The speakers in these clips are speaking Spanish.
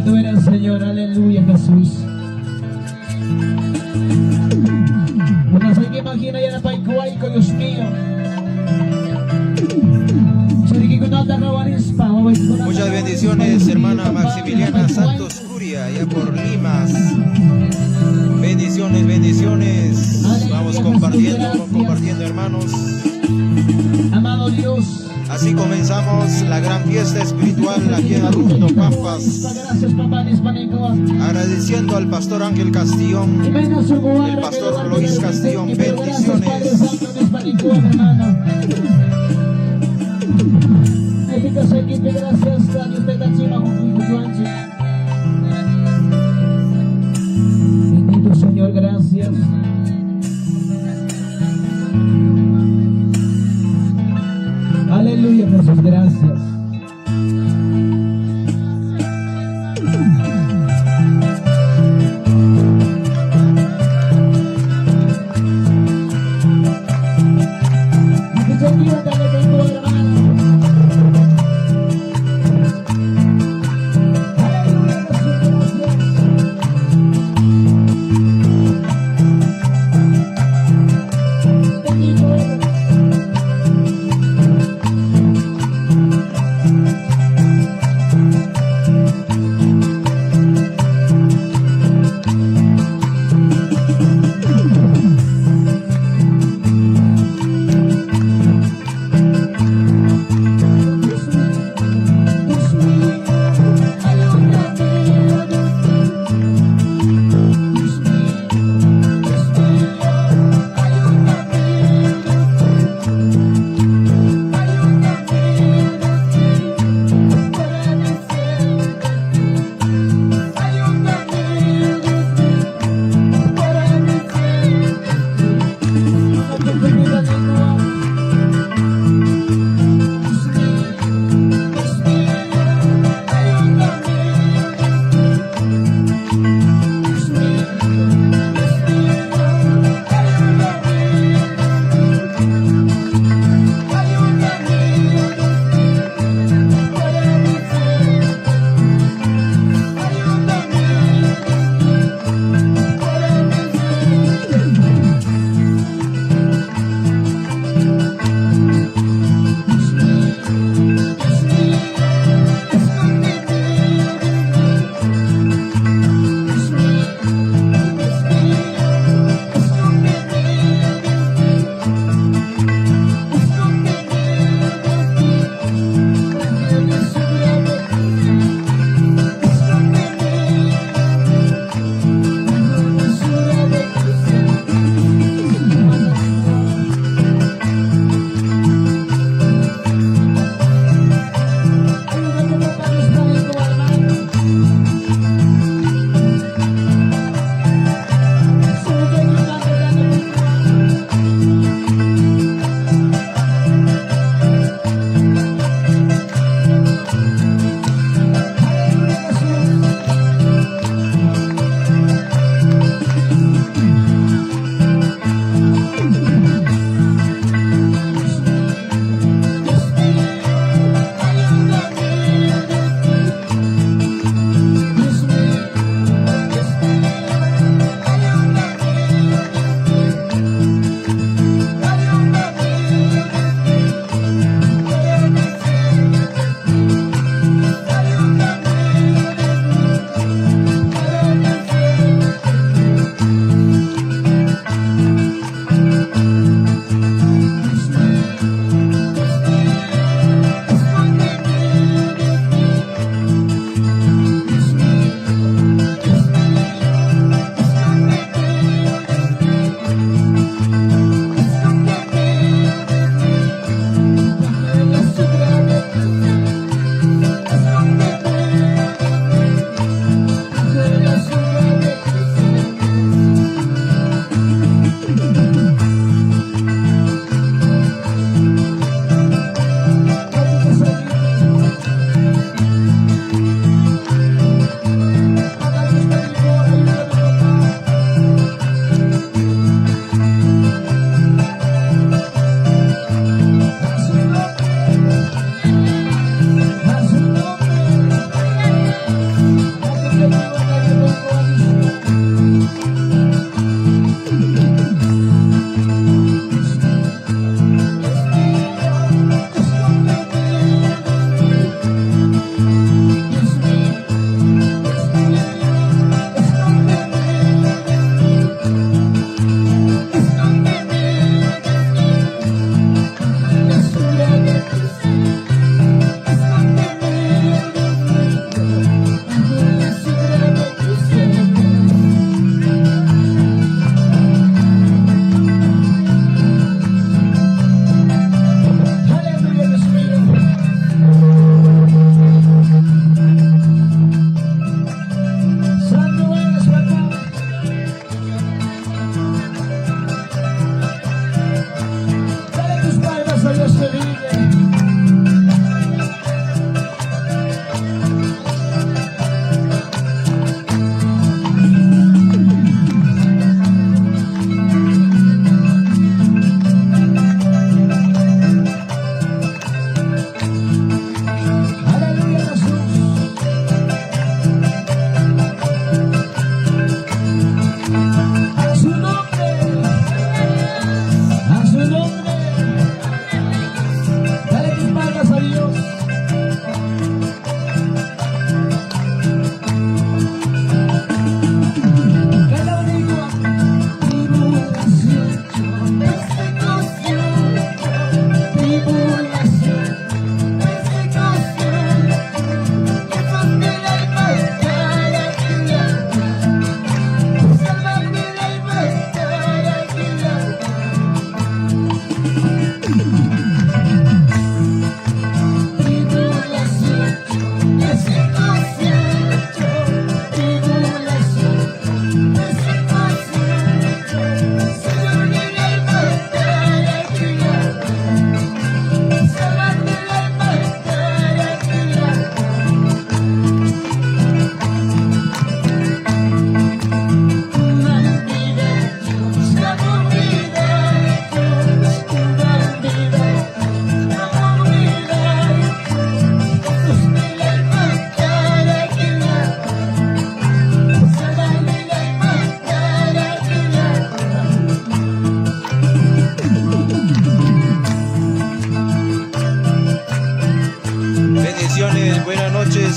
Tú eres Señor, aleluya Jesús. Bueno, sé que imagina ya la paikuay ko, Dios mío. Muchas bendiciones, hermana Maximiliana Santos Curia, allá por Limas. Bendiciones, bendiciones. Vamos compartiendo, hermanos. Amado Dios, así comenzamos la gran fiesta espiritual aquí en Arundo, Pampas. Agradeciendo al pastor Ángel Castillón, el pastor Luis Castillón. Bendiciones. Bendito Señor, gracias. Aleluya Jesús, gracias.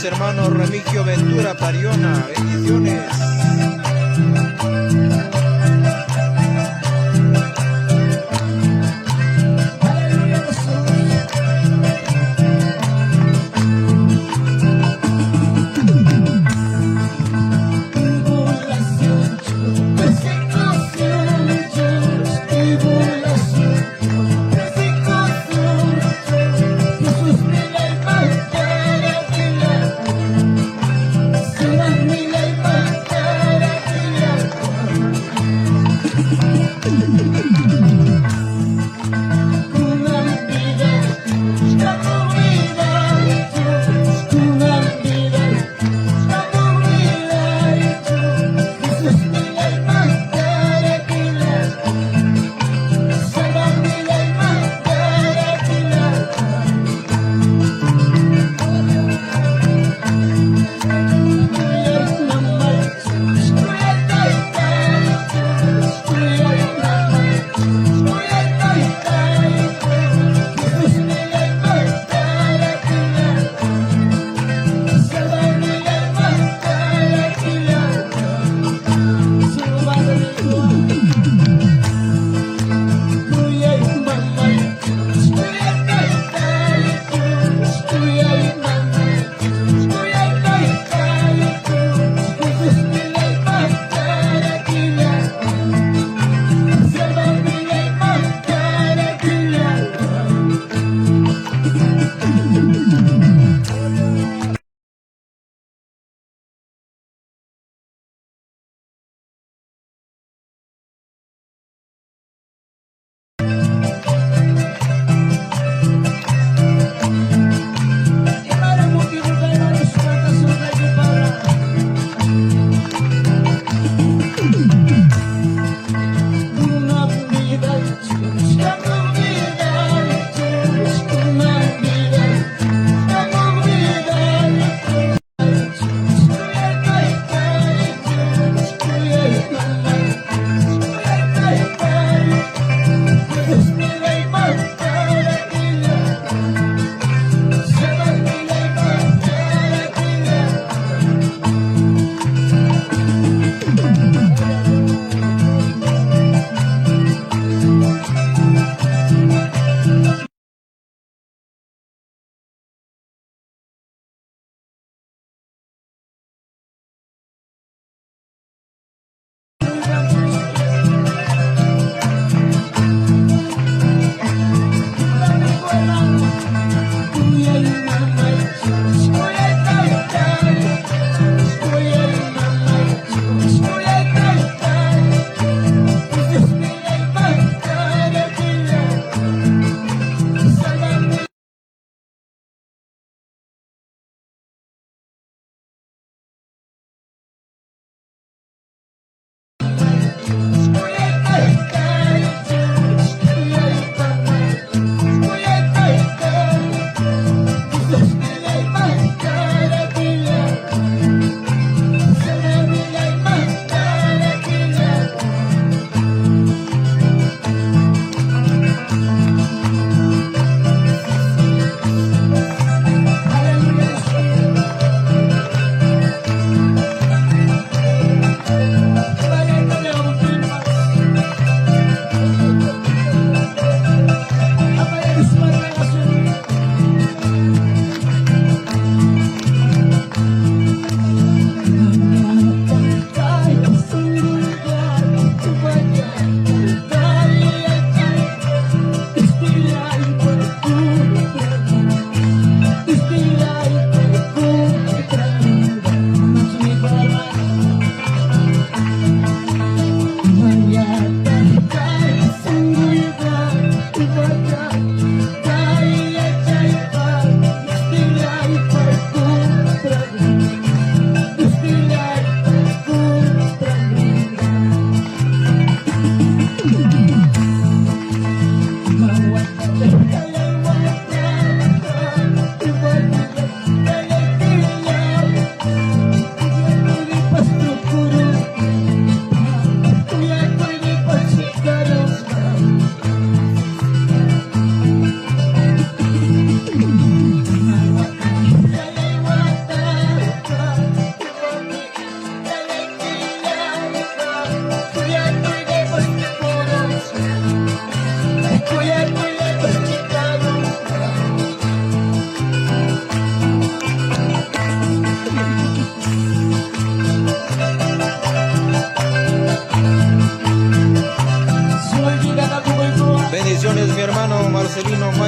Bendiciones, hermano Remigio Ventura Pariona. Bendiciones. Jesús, mira el mal,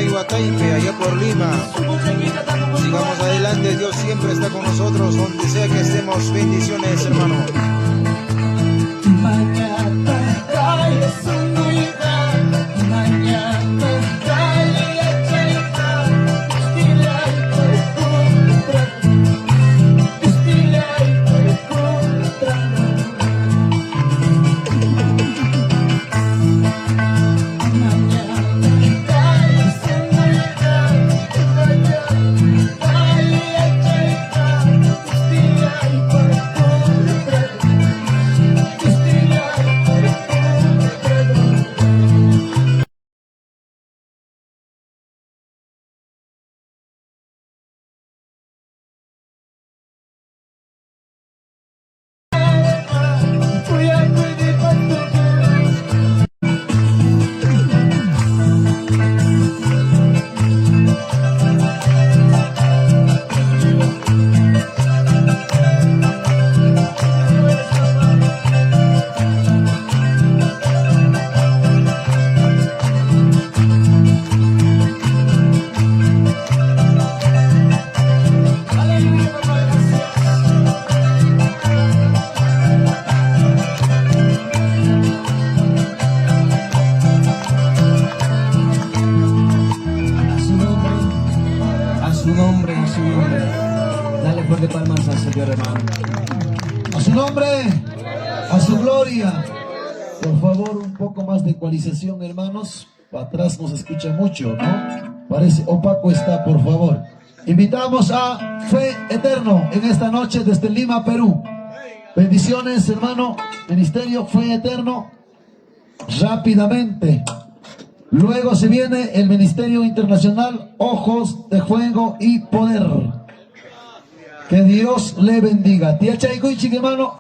Guataipe, allá por Lima. Sigamos adelante, Dios siempre está con nosotros, donde sea que estemos. Bendiciones, hermano. Mañana trae su novedad, mañana trae achaita, dile al contra, dile al contra. Mañana trae su novedad, mañana trae achaita, dile al contra. A su nombre. Dale fuerte palmas al Señor, hermano. A su nombre, a su gloria. Por favor, un poco más de ecualización, hermanos. Para atrás nos escucha mucho, ¿no? Parece opaco está, por favor. Invitamos a Fe Eterno en esta noche desde Lima, Perú. Bendiciones, hermano. Ministerio Fe Eterno. Rápidamente. Luego se viene el Ministerio Internacional Ojos de Fuego y Poder. Que Dios le bendiga. Tía Chaycuichi, hermano.